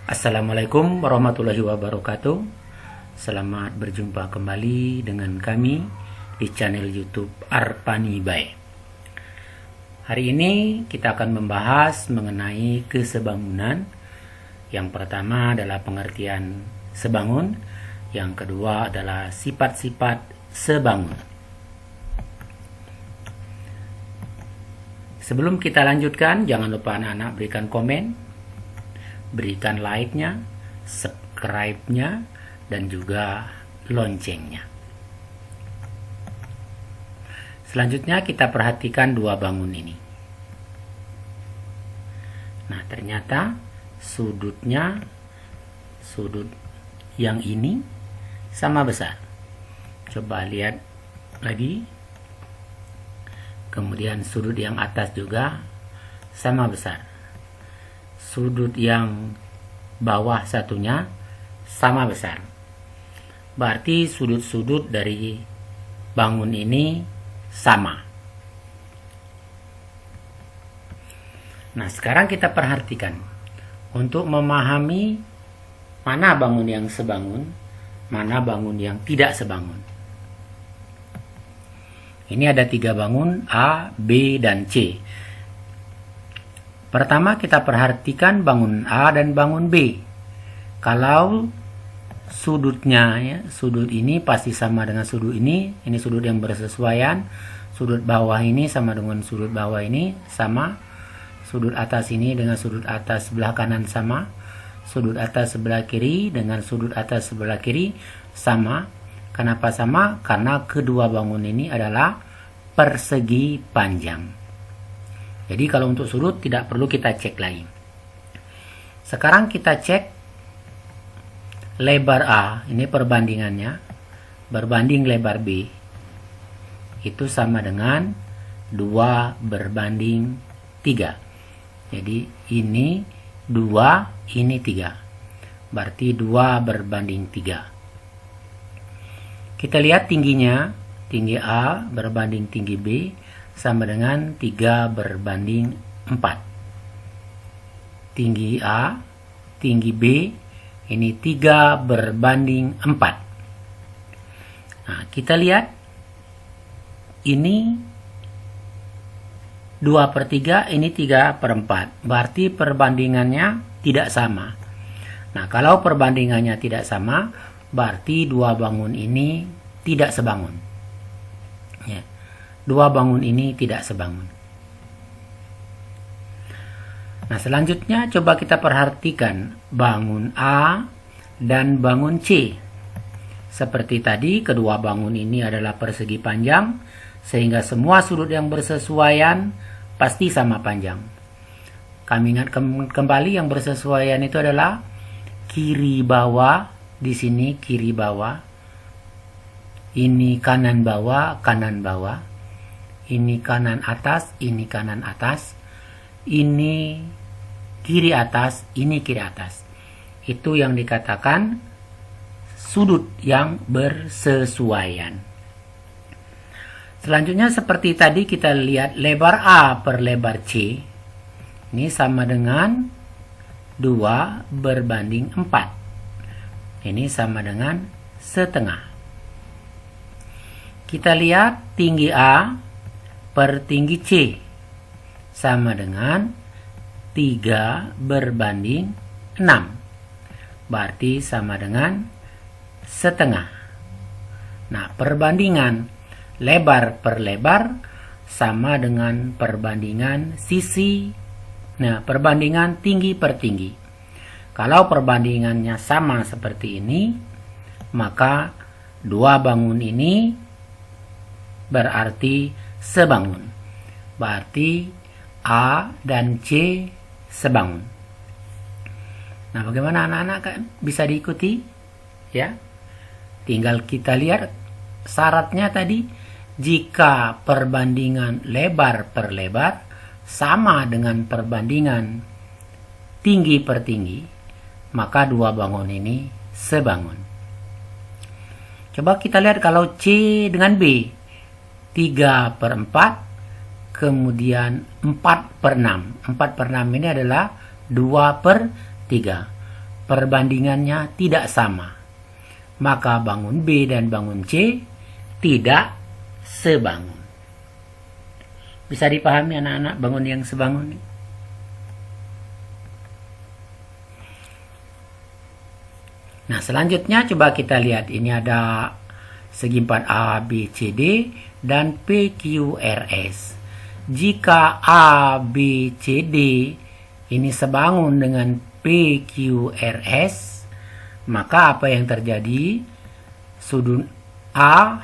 Assalamualaikum warahmatullahi wabarakatuh. Selamat berjumpa kembali dengan kami di channel YouTube Arpani Bay. Hari ini kita akan membahas mengenai kesebangunan. Yang pertama adalah pengertian sebangun, yang kedua adalah sifat-sifat sebangun. Sebelum kita lanjutkan, jangan lupa anak-anak berikan komen, berikan like-nya, subscribe-nya, dan juga loncengnya. Selanjutnya kita perhatikan dua bangun ini. Nah, ternyata sudutnya, sudut yang ini sama besar. Coba lihat lagi. Kemudian sudut yang atas juga sama besar. Sudut yang bawah satunya sama besar. Berarti sudut-sudut dari bangun ini sama. Nah, sekarang kita perhatikan. Untuk memahami mana bangun yang sebangun, mana bangun yang tidak sebangun. Ini ada 3 bangun, A, B, dan C. Pertama kita perhatikan bangun A dan bangun B. Kalau sudutnya, ya, sudut ini pasti sama dengan sudut ini sudut yang bersesuaian. Sudut bawah ini sama dengan sudut bawah ini sama. Sudut atas ini dengan sudut atas sebelah kanan sama. Sudut atas sebelah kiri dengan sudut atas sebelah kiri sama. Kenapa sama? Karena kedua bangun ini adalah persegi panjang. Jadi kalau untuk sudut tidak perlu kita cek lagi. Sekarang kita cek lebar A, ini perbandingannya, berbanding lebar B. Itu sama dengan 2 berbanding 3. Jadi ini 2, ini 3. Berarti 2 berbanding 3. Kita lihat tingginya, tinggi A berbanding tinggi B sama dengan 3 berbanding 4. Tinggi A, tinggi B, ini 3 berbanding 4. Nah, kita lihat ini 2/3, ini 3/4. Berarti perbandingannya tidak sama. Nah, kalau perbandingannya tidak sama, berarti dua bangun ini tidak sebangun. Ya. Dua bangun ini tidak sebangun. Nah, selanjutnya coba kita perhatikan bangun A dan bangun C. Seperti tadi, kedua bangun ini adalah persegi panjang, sehingga semua sudut yang bersesuaian pasti sama panjang. Kami ingat kembali yang bersesuaian itu adalah kiri bawah, di sini kiri bawah, ini kanan bawah, kanan bawah. Ini kanan atas, ini kanan atas. Ini kiri atas, ini kiri atas. Itu yang dikatakan sudut yang bersesuaian. Selanjutnya seperti tadi kita lihat lebar A per lebar C. Ini sama dengan 2 berbanding 4. Ini sama dengan setengah. Kita lihat tinggi A per tinggi C sama dengan 3 berbanding 6. Berarti sama dengan setengah. Nah, perbandingan lebar per lebar sama dengan perbandingan sisi. Nah, perbandingan tinggi per tinggi. Kalau perbandingannya sama seperti ini, maka dua bangun ini berarti sebangun. Berarti A dan C sebangun. Nah, bagaimana anak-anak kan bisa diikuti? Ya. Tinggal kita lihat syaratnya tadi, jika perbandingan lebar per lebar sama dengan perbandingan tinggi per tinggi, maka dua bangun ini sebangun. Coba kita lihat kalau C dengan B. 3/4, kemudian 4/6. 4/6 ini adalah 2/3. perbandingannya tidak sama, maka bangun B dan bangun C tidak sebangun. Bisa dipahami anak-anak bangun yang sebangun? Nah, selanjutnya coba kita lihat. Ini ada segi 4A, B, C, D dan P, Q, R, S. Jika A, B, C, D ini sebangun dengan P, Q, R, S, maka apa yang terjadi? Sudut A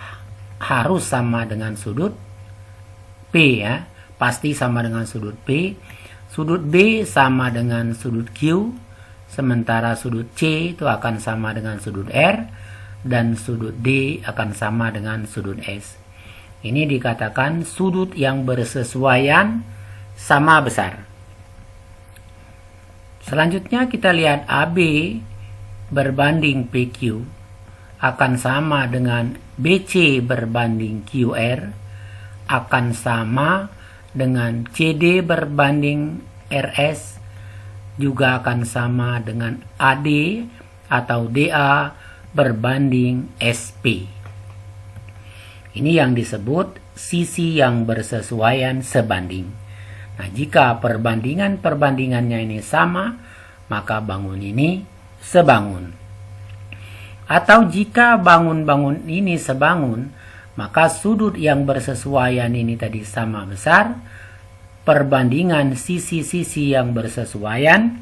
harus sama dengan sudut P, ya. Pasti sama dengan sudut P. Sudut B sama dengan sudut Q. Sementara sudut C itu akan sama dengan sudut R. Dan sudut D akan sama dengan sudut S. Ini dikatakan sudut yang bersesuaian sama besar. Selanjutnya kita lihat AB berbanding PQ akan sama dengan BC berbanding QR, akan sama dengan CD berbanding RS, juga akan sama dengan AD atau DA berbanding SP. Ini yang disebut sisi yang bersesuaian sebanding. Nah, jika perbandingannya ini sama, maka bangun ini sebangun. Atau jika bangun-bangun ini sebangun, maka sudut yang bersesuaian ini tadi sama besar, perbandingan sisi-sisi yang bersesuaian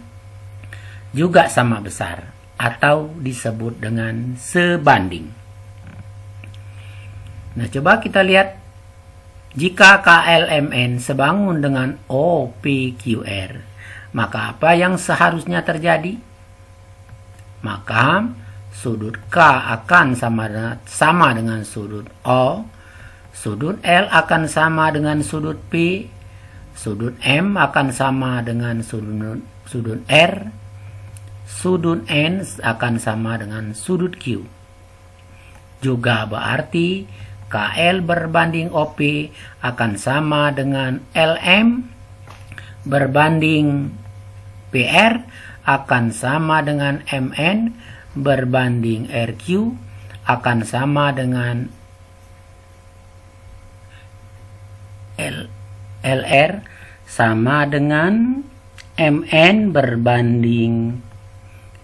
juga sama besar, atau disebut dengan sebanding. Nah, coba kita lihat. Jika KLMN sebangun dengan OPQR, maka apa yang seharusnya terjadi? Maka sudut K akan sama dengan sudut O, sudut L akan sama dengan sudut P, sudut M akan sama dengan sudut R, sudut N akan sama dengan sudut Q. Juga berarti KL berbanding OP akan sama dengan LM berbanding PR akan sama dengan MN berbanding RQ akan sama dengan LR sama dengan MN berbanding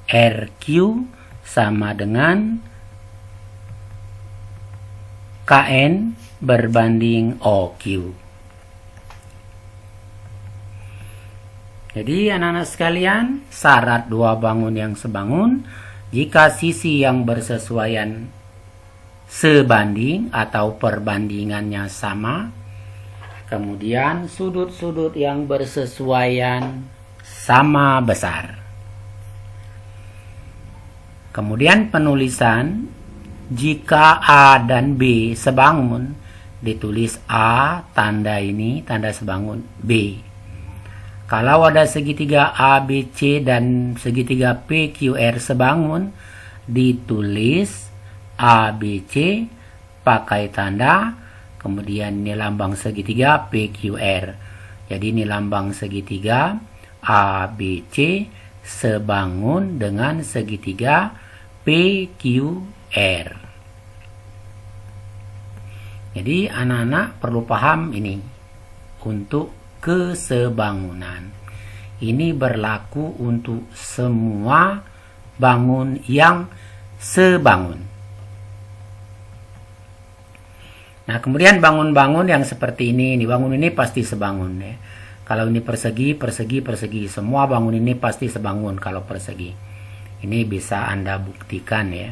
RQ sama dengan KN berbanding OQ. Jadi anak-anak sekalian, syarat dua bangun yang sebangun, jika sisi yang bersesuaian sebanding atau perbandingannya sama, kemudian sudut-sudut yang bersesuaian sama besar. Kemudian penulisan, jika A dan B sebangun, ditulis A, tanda ini, tanda sebangun B. Kalau ada segitiga ABC dan segitiga PQR sebangun, ditulis ABC pakai tanda, kemudian ini lambang segitiga PQR. Jadi ini lambang segitiga ABC sebangun dengan segitiga PQR. Jadi anak-anak perlu paham ini untuk kesebangunan. Ini berlaku untuk semua bangun yang sebangun. Nah, kemudian bangun-bangun yang seperti ini bangun ini pasti sebangun ya. Kalau ini persegi, persegi, persegi, semua bangun ini pasti sebangun kalau persegi. Ini bisa Anda buktikan ya.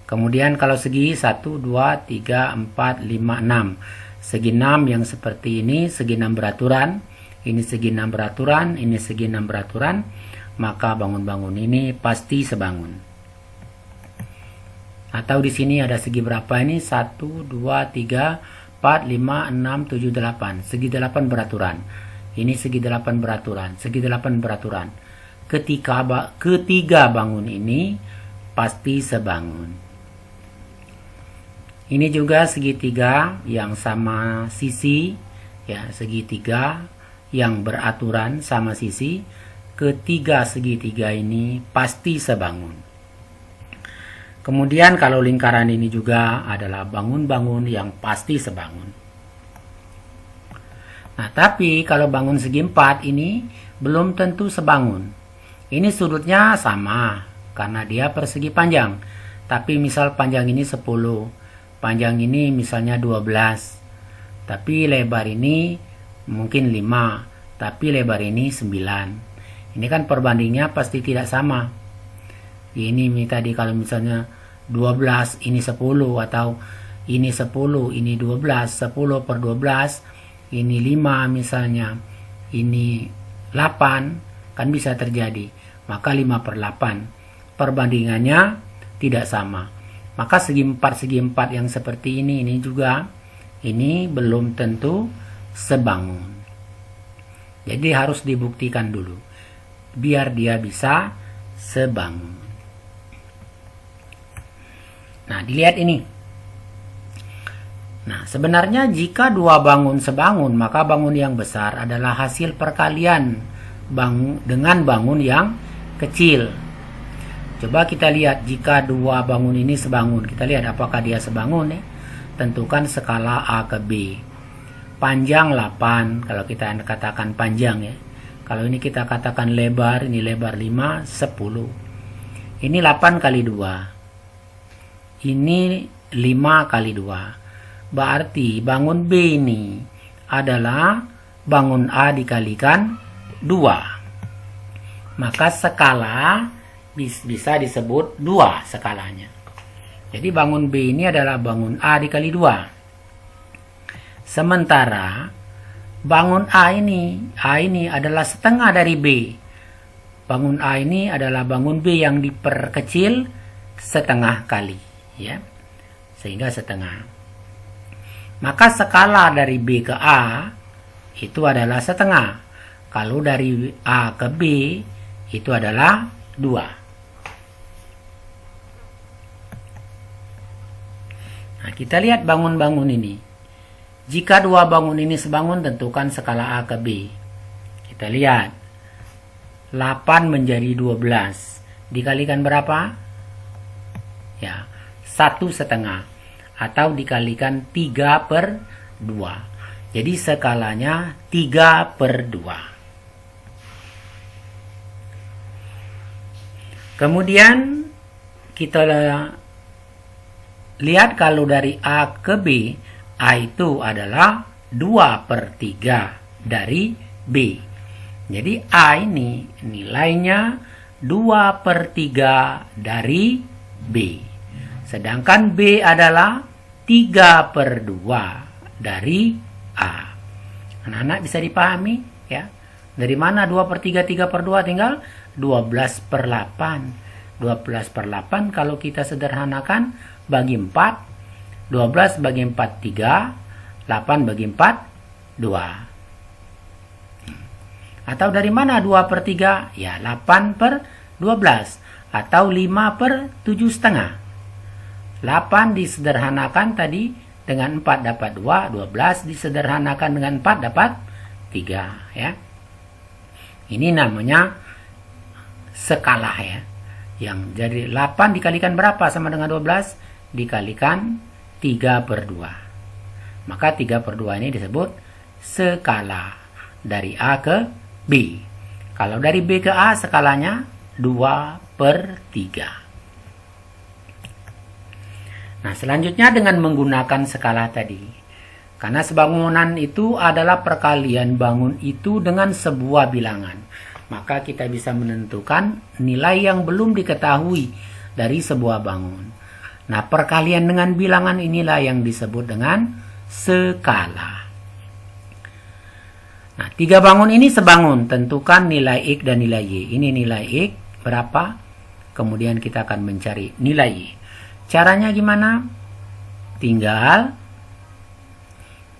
Kemudian kalau segi 1, 2, 3, 4, 5, 6. Segi 6 yang seperti ini, segi 6 beraturan. Ini segi 6 beraturan, ini segi 6 beraturan. Maka bangun-bangun ini pasti sebangun. Atau di sini ada segi berapa ini? 1, 2, 3, 4, 5, 6, 7, 8. Segi 8 beraturan. Ini segi 8 beraturan, segi 8 beraturan. Ketiga bangun ini pasti sebangun. Ini juga segitiga yang sama sisi, ya, segitiga yang beraturan sama sisi. ketiga segitiga ini pasti sebangun. Kemudian kalau lingkaran ini juga adalah bangun-bangun yang pasti sebangun. Nah, tapi kalau bangun segi 4 ini belum tentu sebangun. Ini sudutnya sama karena dia persegi panjang. Tapi misal panjang ini 10, panjang ini misalnya 12. Tapi lebar ini mungkin 5, tapi lebar ini 9. Ini kan perbandingnya pasti tidak sama. Ini tadi kalau misalnya 12 ini 10, atau ini 10 ini 12, 10 per 12 ini 5 misalnya, ini 8, kan bisa terjadi. Maka 5 per 8 perbandingannya tidak sama. Maka segi 4 yang seperti ini juga ini belum tentu sebangun. Jadi harus dibuktikan dulu biar dia bisa sebangun. Nah, dilihat ini. Nah, sebenarnya jika dua bangun sebangun, maka bangun yang besar adalah hasil perkalian dengan bangun yang kecil. Coba kita lihat jika dua bangun ini sebangun. Kita lihat apakah dia sebangun ya. Tentukan skala A ke B. Panjang 8, kalau kita katakan panjang ya. Kalau ini kita katakan lebar, ini lebar 5, 10. Ini 8 kali 2. Ini 5 kali 2. Berarti bangun B ini adalah bangun A dikalikan 2. Maka skala bisa disebut 2 skalanya. Jadi bangun B ini adalah bangun A dikali 2. Sementara bangun A ini adalah setengah dari B. Bangun A ini adalah bangun B yang diperkecil setengah kali, ya. Sehingga setengah. Maka skala dari B ke A itu adalah setengah. Kalau dari A ke B itu adalah 2. Nah, kita lihat bangun-bangun ini. Jika dua bangun ini sebangun, tentukan skala A ke B. Kita lihat. 8 menjadi 12. Dikalikan berapa? Ya, 1,5. Atau dikalikan 3 per 2. Jadi skalanya 3 per 2. Kemudian kita lihat kalau dari A ke B, A itu adalah 2 per 3 dari B. Jadi A ini nilainya 2 per 3 dari B. Sedangkan B adalah 3 per 2 dari A. Anak-anak bisa dipahami ya? Dari mana 2 per 3, 3 per 2? Tinggal 12 per 8. 12 per 8 kalau kita sederhanakan bagi 4, 12 bagi 4, 3, 8 bagi 4, 2. Atau dari mana 2 per 3? Ya 8 per 12. Atau 5 per 7,5. 8 disederhanakan tadi dengan 4 dapat 2, 12 disederhanakan dengan 4 dapat 3. Ya. Ini namanya skala ya. Yang jadi 8 dikalikan berapa sama dengan 12? Dikalikan 3 per 2. Maka 3 per 2 ini disebut skala dari A ke B. Kalau dari B ke A skalanya 2 per 3. Nah, selanjutnya dengan menggunakan skala tadi. Karena sebangunan itu adalah perkalian bangun itu dengan sebuah bilangan. Maka kita bisa menentukan nilai yang belum diketahui dari sebuah bangun. Nah, perkalian dengan bilangan inilah yang disebut dengan skala. Nah, 3 bangun ini sebangun. Tentukan nilai X dan nilai Y. Ini nilai X berapa? Kemudian kita akan mencari nilai Y. Caranya gimana? Tinggal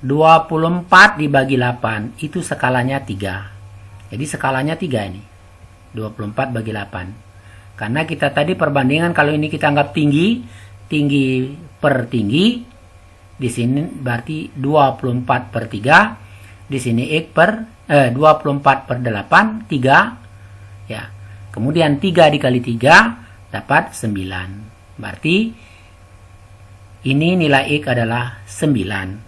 24 dibagi 8. Itu skalanya 3. Jadi skalanya 3 ini. 24 bagi 8. Karena kita tadi perbandingan kalau ini kita anggap tinggi per tinggi, di sini berarti 24 per 3, di sini X per 24 per 8, 3, Ya. Kemudian 3 dikali 3 dapat 9. Berarti ini nilai X adalah 9.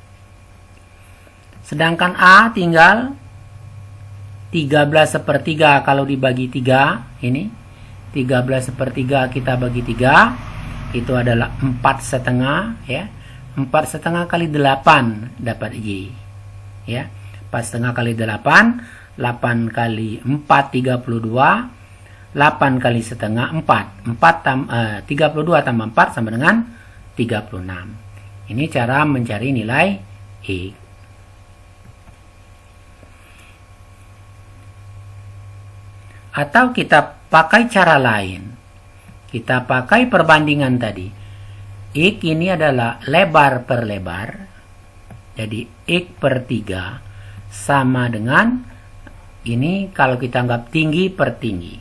Sedangkan A tinggal 13/3 kalau dibagi 3. Ini 13/3 kita bagi 3. Itu adalah 4,5 ya. 4,5 kali 8 dapat Y. Ya. 4,5 kali 8, 8 kali 4 32, 8 kali setengah 4. 32 tambah 4 sama dengan 36. Ini cara mencari nilai X. Atau kita pakai cara lain. Kita pakai perbandingan tadi. X ini adalah lebar per lebar. Jadi X per 3 sama dengan ini kalau kita anggap tinggi per tinggi.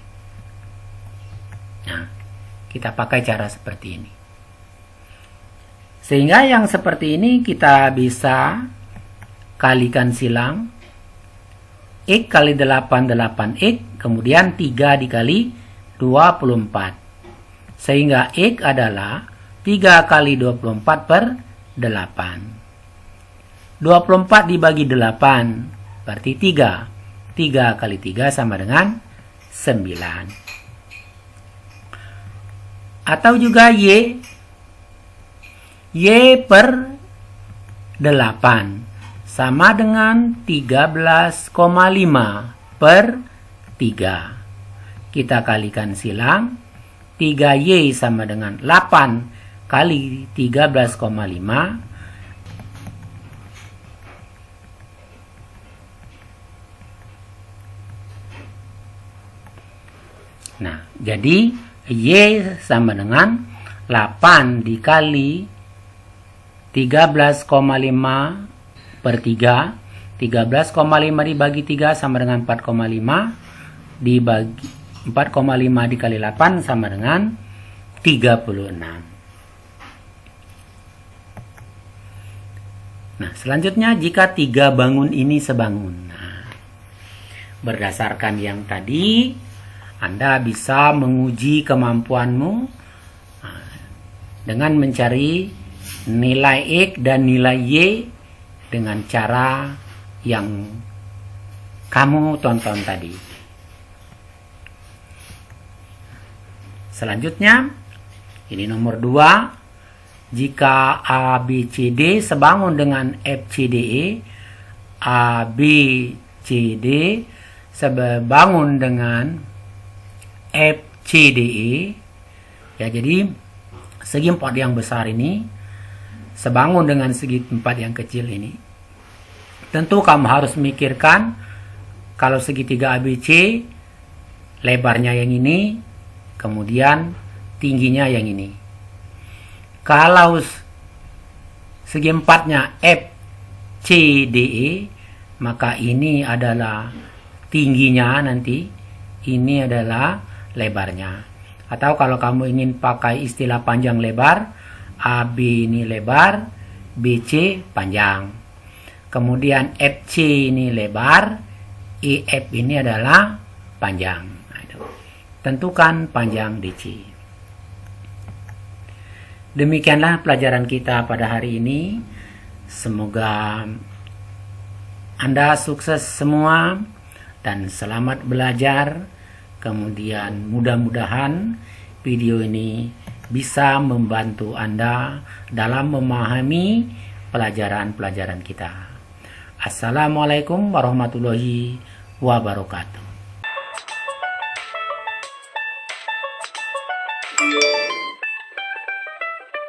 Nah, kita pakai cara seperti ini. Sehingga yang seperti ini kita bisa kalikan silang. X kali 8, 8X, kemudian 3 dikali 24. Sehingga X adalah 3 kali 24 per 8. 24 dibagi 8, berarti 3. 3 kali 3 sama dengan 9. Atau juga Y per 8 sama dengan 13,5 per 3. Kita kalikan silang. 3Y sama dengan 8 kali 13,5. Nah, jadi Y sama dengan 8 dikali 13,5 per 3. 13,5 dibagi 3 sama dengan 4,5. Dibagi 4,5 dikali 8 sama dengan 36. Nah, selanjutnya jika 3 bangun ini sebangun. Nah, berdasarkan yang tadi, Anda bisa menguji kemampuanmu dengan mencari nilai X dan nilai Y dengan cara yang kamu tonton tadi. Selanjutnya, ini nomor 2. Jika ABCD sebangun dengan FCDE, ABCD sebangun dengan FCDE, ya, jadi segi 4 yang besar ini sebangun dengan segi 4 yang kecil ini. Tentu kamu harus memikirkan kalau segitiga ABC lebarnya yang ini, kemudian tingginya yang ini. Kalau segi 4-nya FCDE, maka ini adalah tingginya nanti, ini adalah lebarnya. Atau kalau kamu ingin pakai istilah panjang lebar, AB ini lebar, BC panjang. Kemudian FC ini lebar, EF ini adalah panjang. Tentukan panjang DC. Demikianlah pelajaran kita pada hari ini. Semoga Anda sukses semua dan selamat belajar. Kemudian mudah-mudahan video ini bisa membantu Anda dalam memahami pelajaran-pelajaran kita. Assalamualaikum warahmatullahi wabarakatuh.